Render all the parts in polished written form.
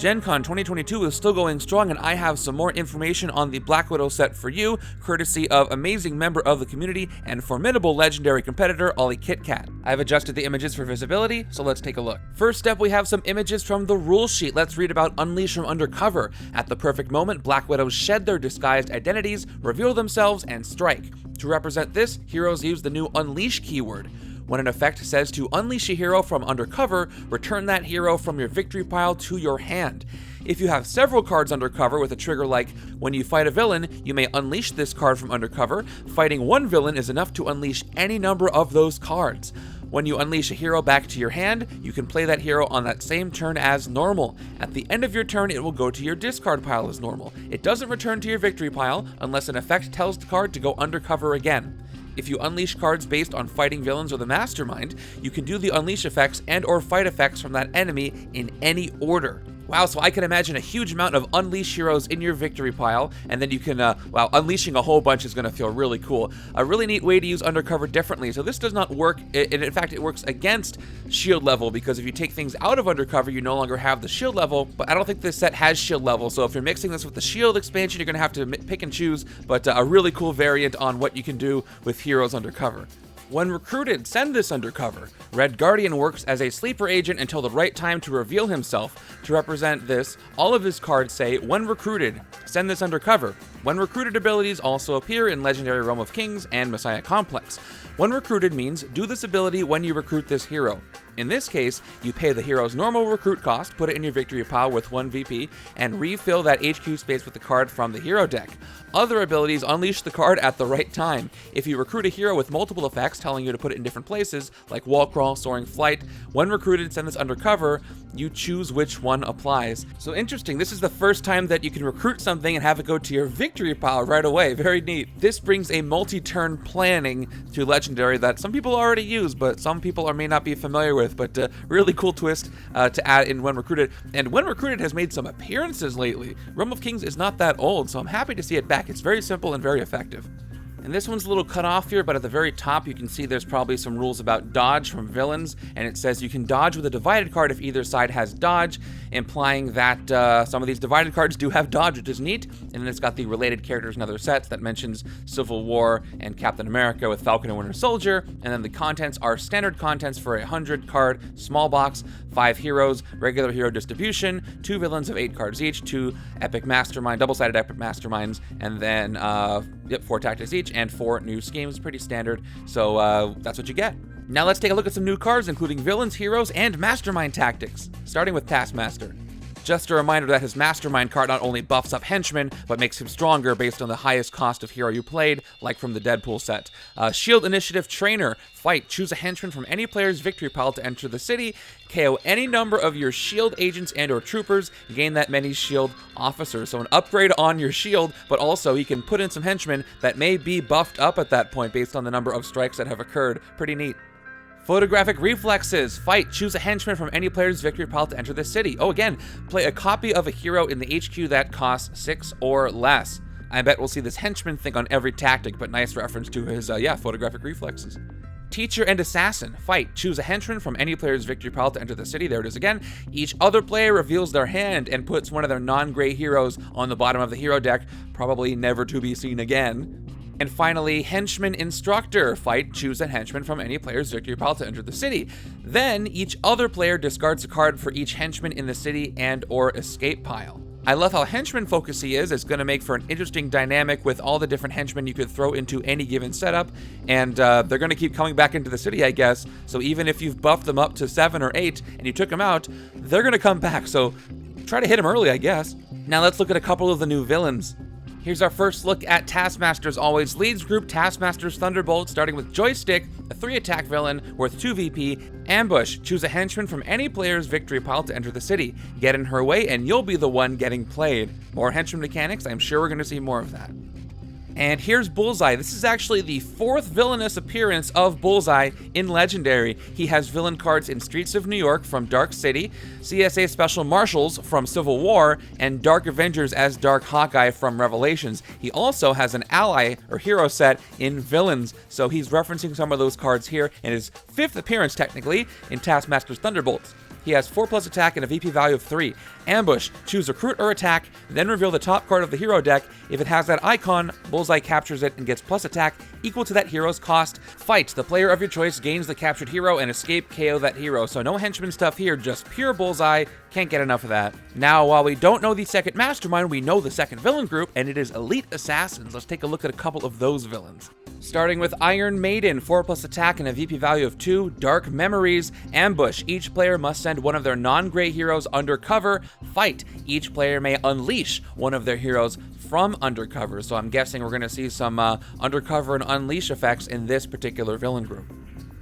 Gen Con 2022 is still going strong, and I have some more information on the Black Widow set for you, courtesy of amazing member of the community and formidable legendary competitor Ollie KitKat. I've adjusted the images for visibility, so let's take a look. First up, we have some images from the rule sheet. Let's read about Unleash from Undercover. At the perfect moment, Black Widows shed their disguised identities, reveal themselves, and strike. To represent this, heroes use the new Unleash keyword. When an effect says to unleash a hero from Undercover, return that hero from your victory pile to your hand. If you have several cards Undercover with a trigger like, when you fight a villain, you may unleash this card from Undercover, fighting one villain is enough to unleash any number of those cards. When you unleash a hero back to your hand, you can play that hero on that same turn as normal. At the end of your turn, it will go to your discard pile as normal. It doesn't return to your victory pile unless an effect tells the card to go Undercover again. If you unleash cards based on fighting villains or the Mastermind, you can do the unleash effects and or fight effects from that enemy in any order. Wow, so I can imagine a huge amount of unleash heroes in your victory pile, and then you can, wow, unleashing a whole bunch is going to feel really cool. A really neat way to use Undercover differently. So this does not work, and in fact, it works against shield level, because if you take things out of Undercover, you no longer have the shield level, but I don't think this set has shield level, so if you're mixing this with the shield expansion, you're going to have to pick and choose, but a really cool variant on what you can do with heroes Undercover. When recruited, send this Undercover. Red Guardian works as a sleeper agent until the right time to reveal himself. To represent this, all of his cards say, when recruited, send this Undercover. When recruited abilities also appear in Legendary Realm of Kings and Messiah Complex. When recruited means, do this ability when you recruit this hero. In this case, you pay the hero's normal recruit cost, put it in your victory pile with 1 VP, and refill that HQ space with the card from the hero deck. Other abilities unleash the card at the right time. If you recruit a hero with multiple effects telling you to put it in different places, like wall crawl, soaring flight, when recruited, send this Undercover, you choose which one applies. So interesting, this is the first time that you can recruit something and have it go to your victory pile right away. Very neat. This brings a multi-turn planning to Legendary that some people already use, but some people may not be familiar with, but really cool twist to add in When Recruited. And When Recruited has made some appearances lately. Realm of Kings is not that old, so I'm happy to see it back. It's very simple and very effective. And this one's a little cut off here, but at the very top you can see there's probably some rules about dodge from villains, and it says you can dodge with a divided card if either side has dodge, implying that some of these divided cards do have dodge, which is neat. And then it's got the related characters and other sets that mentions Civil War and Captain America with Falcon and Winter Soldier, and then the contents are standard contents for a 100 card small box, 5 heroes, regular hero distribution, 2 villains of 8 cards each, 2 epic mastermind, double-sided epic masterminds, and then 4 tactics each, and 4 new schemes. Pretty standard, so that's what you get. Now let's take a look at some new cards, including villains, heroes, and Mastermind Tactics, starting with Taskmaster. Just a reminder that his Mastermind card not only buffs up henchmen, but makes him stronger based on the highest cost of hero you played, like from the Deadpool set. Shield Initiative Trainer. Fight. Choose a henchman from any player's victory pile to enter the city. KO any number of your shield agents and or troopers. Gain that many shield officers. So an upgrade on your shield, but also he can put in some henchmen that may be buffed up at that point based on the number of strikes that have occurred. Pretty neat. Photographic Reflexes. Fight. Choose a henchman from any player's victory pile to enter the city. Oh, again, play a copy of a hero in the HQ that costs 6 or less. I bet we'll see this henchman thing on every tactic, but nice reference to his, photographic reflexes. Teacher and Assassin. Fight. Choose a henchman from any player's victory pile to enter the city. There it is again. Each other player reveals their hand and puts one of their non-gray heroes on the bottom of the hero deck, probably never to be seen again. And finally, Henchman Instructor. Fight. Choose a henchman from any player's victory pile to enter the city. Then, each other player discards a card for each henchman in the city and or escape pile. I love how henchman focus he is. It's going to make for an interesting dynamic with all the different henchmen you could throw into any given setup. And they're going to keep coming back into the city, I guess. So even if you've buffed them up to 7 or 8 and you took them out, they're going to come back. So try to hit them early, I guess. Now let's look at a couple of the new villains. Here's our first look at Taskmaster. As always, leads group Taskmaster's Thunderbolt, starting with Joystick, a 3-attack villain worth 2 VP. Ambush. Choose a henchman from any player's victory pile to enter the city. Get in her way and you'll be the one getting played. More henchman mechanics, I'm sure we're going to see more of that. And here's Bullseye. This is actually the 4th villainous appearance of Bullseye in Legendary. He has villain cards in Streets of New York from Dark City, CSA Special Marshals from Civil War, and Dark Avengers as Dark Hawkeye from Revelations. He also has an ally or hero set in Villains, so he's referencing some of those cards here in his 5th appearance technically in Taskmaster's Thunderbolts. He has 4+ attack and a VP value of 3. Ambush, choose recruit or attack, then reveal the top card of the hero deck. If it has that icon, Bullseye captures it and gets plus attack equal to that hero's cost. Fight, the player of your choice gains the captured hero and escape KO that hero. So no henchman stuff here, just pure Bullseye. Can't get enough of that. Now, while we don't know the second mastermind, we know the second villain group, and it is Elite Assassins. Let's take a look at a couple of those villains. Starting with Iron Maiden, 4+ attack and a VP value of 2. Dark Memories, Ambush. Each player must send one of their non-gray heroes undercover. Fight. Each player may unleash one of their heroes from undercover. So I'm guessing we're going to see some undercover and unleash effects in this particular villain group.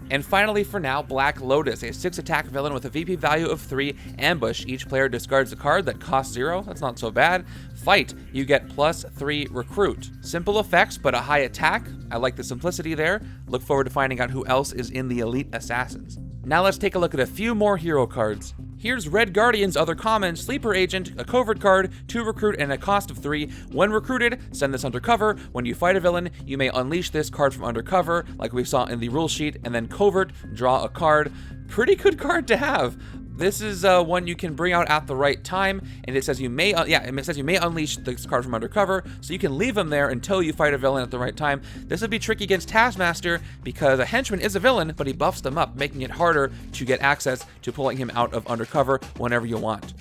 And finally, for now, Black Lotus, a 6 attack villain with a VP value of 3. Ambush. Each player discards a card that costs 0. That's not so bad. Fight. You get +3 recruit. Simple effects, but a high attack. I like the simplicity there. Look forward to finding out who else is in the Elite Assassins. Now let's take a look at a few more hero cards. Here's Red Guardian's other common, Sleeper Agent, a covert card, 2 recruit, and a cost of 3. When recruited, send this undercover. When you fight a villain, you may unleash this card from undercover, like we saw in the rule sheet, and then covert, draw a card. Pretty good card to have. This is one you can bring out at the right time, and it says you may, unleash this card from undercover, so you can leave him there until you fight a villain at the right time. This would be tricky against Taskmaster because a henchman is a villain, but he buffs them up, making it harder to get access to pulling him out of undercover whenever you want.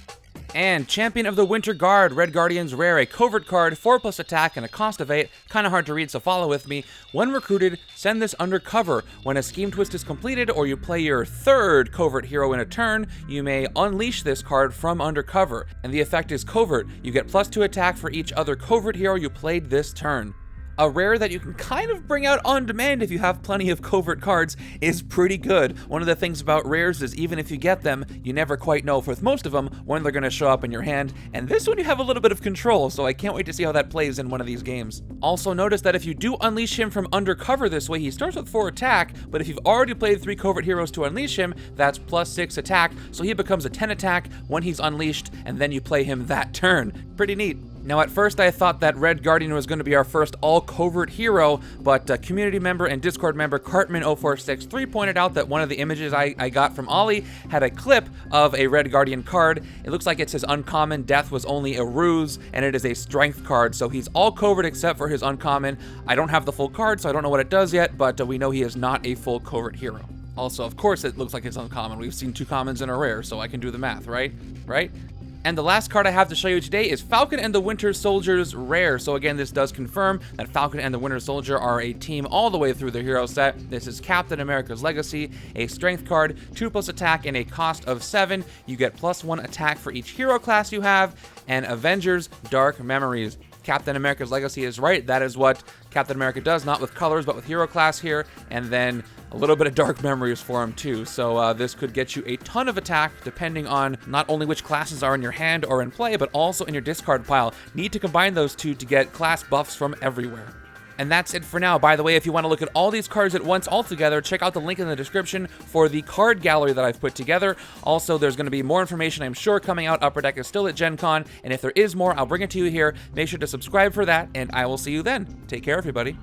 And Champion of the Winter Guard, Red Guardian's rare, a covert card, 4+ attack and a cost of 8. Kind of hard to read, so follow with me. When recruited, send this undercover. When a scheme twist is completed or you play your 3rd covert hero in a turn, you may unleash this card from undercover. And the effect is covert. You get +2 attack for each other covert hero you played this turn. A rare that you can kind of bring out on demand if you have plenty of covert cards is pretty good. One of the things about rares is even if you get them, you never quite know with most of them when they're going to show up in your hand. And this one you have a little bit of control, so I can't wait to see how that plays in one of these games. Also notice that if you do unleash him from undercover this way, he starts with 4 attack, but if you've already played 3 covert heroes to unleash him, that's +6 attack, so he becomes a 10 attack when he's unleashed, and then you play him that turn. Pretty neat. Now, at first I thought that Red Guardian was going to be our first all-covert hero, but community member and Discord member Cartman0463 pointed out that one of the images I got from Ollie had a clip of a Red Guardian card. It looks like it says uncommon, death was only a ruse, and it is a strength card, so he's all covert except for his uncommon. I don't have the full card, so I don't know what it does yet, but we know he is not a full covert hero. Also, of course, it looks like it's uncommon. We've seen 2 commons and a rare, so I can do the math, right? And the last card I have to show you today is Falcon and the Winter Soldier's rare. So again, this does confirm that Falcon and the Winter Soldier are a team all the way through the hero set. This is Captain America's Legacy, a strength card, 2+ attack and a cost of 7. You get +1 attack for each hero class you have, and Avengers Dark Memories. Captain America's Legacy is right. That is what Captain America does, not with colors, but with hero class here, and then a little bit of Dark Memories for him too. So this could get you a ton of attack, depending on not only which classes are in your hand or in play, but also in your discard pile. Need to combine those two to get class buffs from everywhere. And that's it for now. By the way, if you want to look at all these cards at once all together, check out the link in the description for the card gallery that I've put together. Also, there's going to be more information, I'm sure, coming out. Upper Deck is still at Gen Con, and if there is more, I'll bring it to you here. Make sure to subscribe for that, and I will see you then. Take care, everybody.